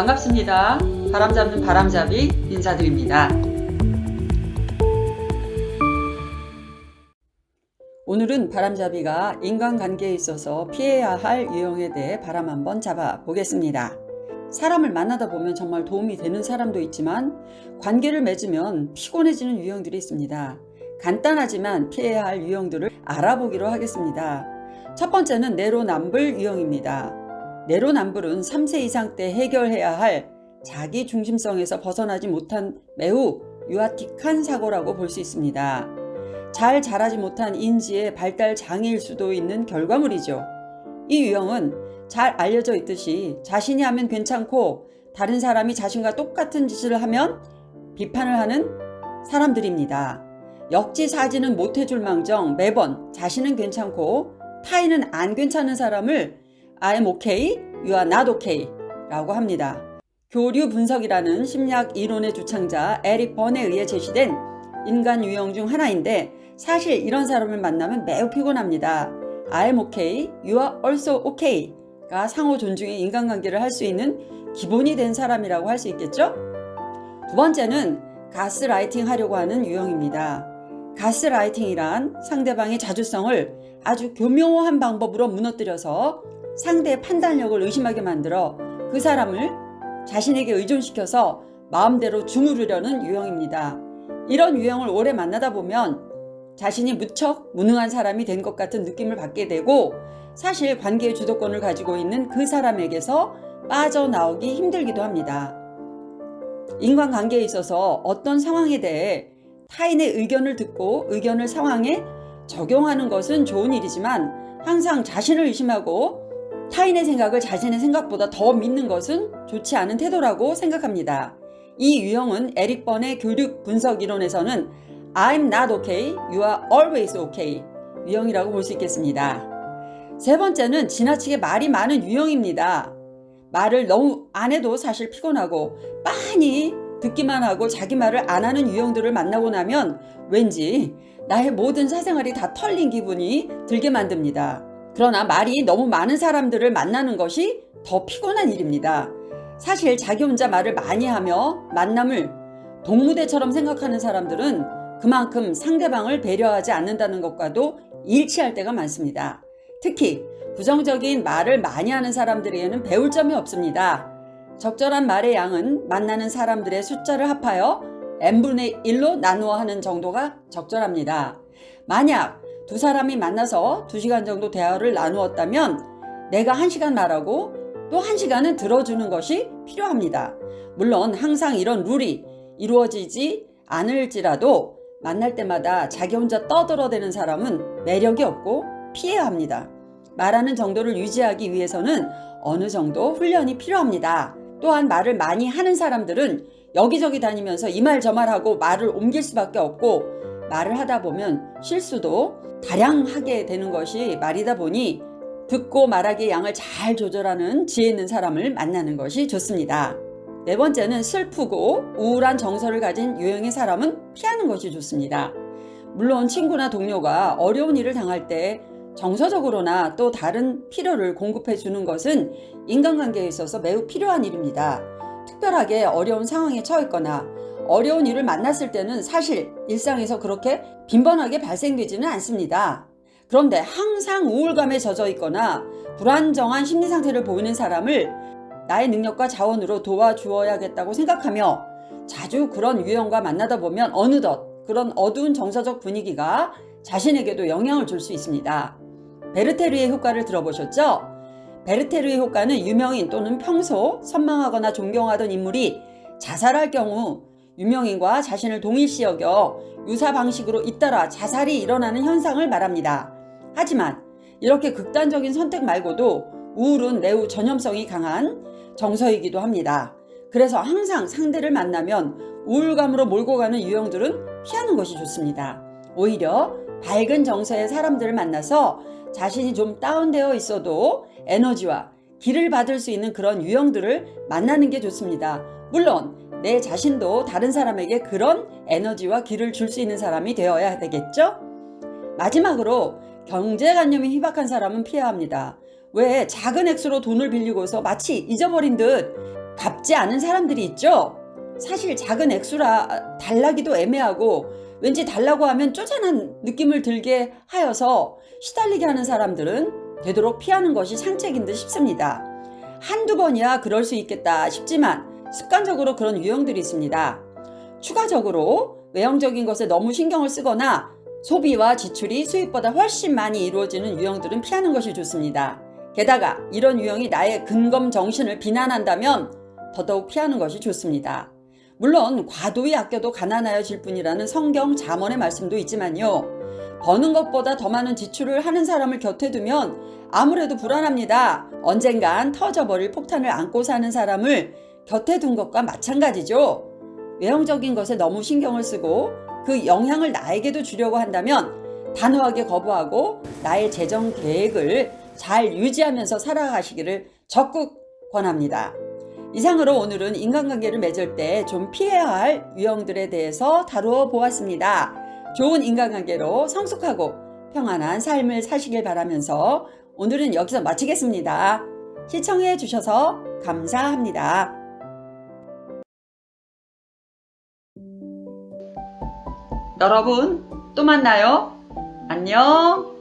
반갑습니다. 바람 잡는 바람잡이 인사드립니다. 오늘은 바람잡이가 인간관계에 있어서 피해야 할 유형에 대해 바람 한번 잡아 보겠습니다. 사람을 만나다 보면 정말 도움이 되는 사람도 있지만 관계를 맺으면 피곤해지는 유형들이 있습니다. 간단하지만 피해야 할 유형들을 알아보기로 하겠습니다. 첫 번째는 내로남불 유형입니다. 내로남불은 3세 이상 때 해결해야 할 자기 중심성에서 벗어나지 못한 매우 유아틱한 사고라고 볼 수 있습니다. 잘 자라지 못한 인지의 발달 장애일 수도 있는 결과물이죠. 이 유형은 잘 알려져 있듯이 자신이 하면 괜찮고 다른 사람이 자신과 똑같은 짓을 하면 비판을 하는 사람들입니다. 역지사지는 못해줄 망정 매번 자신은 괜찮고 타인은 안 괜찮은 사람을 I'm okay, you are not okay 라고 합니다. 교류 분석이라는 심리학 이론의 주창자 에릭 번에 의해 제시된 인간 유형 중 하나인데 사실 이런 사람을 만나면 매우 피곤합니다. I'm okay, you are also okay 가 상호 존중의 인간관계를 할 수 있는 기본이 된 사람이라고 할 수 있겠죠? 두 번째는 가스라이팅 하려고 하는 유형입니다. 가스라이팅이란 상대방의 자주성을 아주 교묘한 방법으로 무너뜨려서 상대의 판단력을 의심하게 만들어 그 사람을 자신에게 의존시켜서 마음대로 주무르려는 유형입니다. 이런 유형을 오래 만나다 보면 자신이 무척 무능한 사람이 된 것 같은 느낌을 받게 되고 사실 관계의 주도권을 가지고 있는 그 사람에게서 빠져나오기 힘들기도 합니다. 인간관계에 있어서 어떤 상황에 대해 타인의 의견을 듣고 의견을 상황에 적용하는 것은 좋은 일이지만 항상 자신을 의심하고 타인의 생각을 자신의 생각보다 더 믿는 것은 좋지 않은 태도라고 생각합니다. 이 유형은 에릭 번의 교육 분석 이론에서는 I'm not okay, you are always okay 유형이라고 볼 수 있겠습니다. 세 번째는 지나치게 말이 많은 유형입니다. 말을 너무 안 해도 사실 피곤하고 빤히 듣기만 하고 자기 말을 안 하는 유형들을 만나고 나면 왠지 나의 모든 사생활이 다 털린 기분이 들게 만듭니다. 그러나 말이 너무 많은 사람들을 만나는 것이 더 피곤한 일입니다. 사실 자기 혼자 말을 많이 하며 만남을 동무대처럼 생각하는 사람들은 그만큼 상대방을 배려하지 않는다는 것과도 일치할 때가 많습니다. 특히 부정적인 말을 많이 하는 사람들에게는 배울 점이 없습니다. 적절한 말의 양은 만나는 사람들의 숫자를 합하여 n분의 1로 나누어 하는 정도가 적절합니다. 만약 두 사람이 만나서 2시간 정도 대화를 나누었다면 내가 1시간 말하고 또 1시간은 들어주는 것이 필요합니다. 물론 항상 이런 룰이 이루어지지 않을지라도 만날 때마다 자기 혼자 떠들어대는 사람은 매력이 없고 피해야 합니다. 말하는 정도를 유지하기 위해서는 어느 정도 훈련이 필요합니다. 또한 말을 많이 하는 사람들은 여기저기 다니면서 이 말 저 말하고 말을 옮길 수밖에 없고 말을 하다 보면 실수도 다량 하게 되는 것이 말이다 보니 듣고 말하기의 양을 잘 조절하는 지혜 있는 사람을 만나는 것이 좋습니다. 네 번째는 슬프고 우울한 정서를 가진 유형의 사람은 피하는 것이 좋습니다. 물론 친구나 동료가 어려운 일을 당할 때 정서적으로나 또 다른 필요를 공급해 주는 것은 인간관계에 있어서 매우 필요한 일입니다. 특별하게 어려운 상황에 처했거나 어려운 일을 만났을 때는 사실 일상에서 그렇게 빈번하게 발생되지는 않습니다. 그런데 항상 우울감에 젖어 있거나 불안정한 심리 상태를 보이는 사람을 나의 능력과 자원으로 도와주어야겠다고 생각하며 자주 그런 유형과 만나다 보면 어느덧 그런 어두운 정서적 분위기가 자신에게도 영향을 줄 수 있습니다. 베르테르의 효과를 들어보셨죠? 베르테르의 효과는 유명인 또는 평소 선망하거나 존경하던 인물이 자살할 경우 유명인과 자신을 동일시 여겨 유사 방식으로 잇따라 자살이 일어나는 현상을 말합니다. 하지만 이렇게 극단적인 선택 말고도 우울은 매우 전염성이 강한 정서이기도 합니다. 그래서 항상 상대를 만나면 우울감으로 몰고 가는 유형들은 피하는 것이 좋습니다. 오히려 밝은 정서의 사람들을 만나서 자신이 좀 다운되어 있어도 에너지와 길을 받을 수 있는 그런 유형들을 만나는 게 좋습니다. 물론 내 자신도 다른 사람에게 그런 에너지와 길을 줄 수 있는 사람이 되어야 되겠죠? 마지막으로 경제관념이 희박한 사람은 피해야 합니다. 왜 작은 액수로 돈을 빌리고서 마치 잊어버린 듯 갚지 않은 사람들이 있죠. 사실 작은 액수라 달라기도 애매하고 왠지 달라고 하면 쪼잔한 느낌을 들게 하여서 시달리게 하는 사람들은 되도록 피하는 것이 상책인 듯 싶습니다. 한두 번이야 그럴 수 있겠다 싶지만 습관적으로 그런 유형들이 있습니다. 추가적으로 외형적인 것에 너무 신경을 쓰거나 소비와 지출이 수입보다 훨씬 많이 이루어지는 유형들은 피하는 것이 좋습니다. 게다가 이런 유형이 나의 근검 정신을 비난한다면 더더욱 피하는 것이 좋습니다. 물론 과도히 아껴도 가난하여질 뿐이라는 성경 잠언의 말씀도 있지만요. 버는 것보다 더 많은 지출을 하는 사람을 곁에 두면 아무래도 불안합니다. 언젠간 터져버릴 폭탄을 안고 사는 사람을 곁에 둔 것과 마찬가지죠. 외형적인 것에 너무 신경을 쓰고 그 영향을 나에게도 주려고 한다면 단호하게 거부하고 나의 재정 계획을 잘 유지하면서 살아가시기를 적극 권합니다. 이상으로 오늘은 인간관계를 맺을 때 좀 피해야 할 유형들에 대해서 다루어 보았습니다. 좋은 인간관계로 성숙하고 평안한 삶을 사시길 바라면서 오늘은 여기서 마치겠습니다. 시청해 주셔서 감사합니다. 여러분, 또 만나요. 안녕.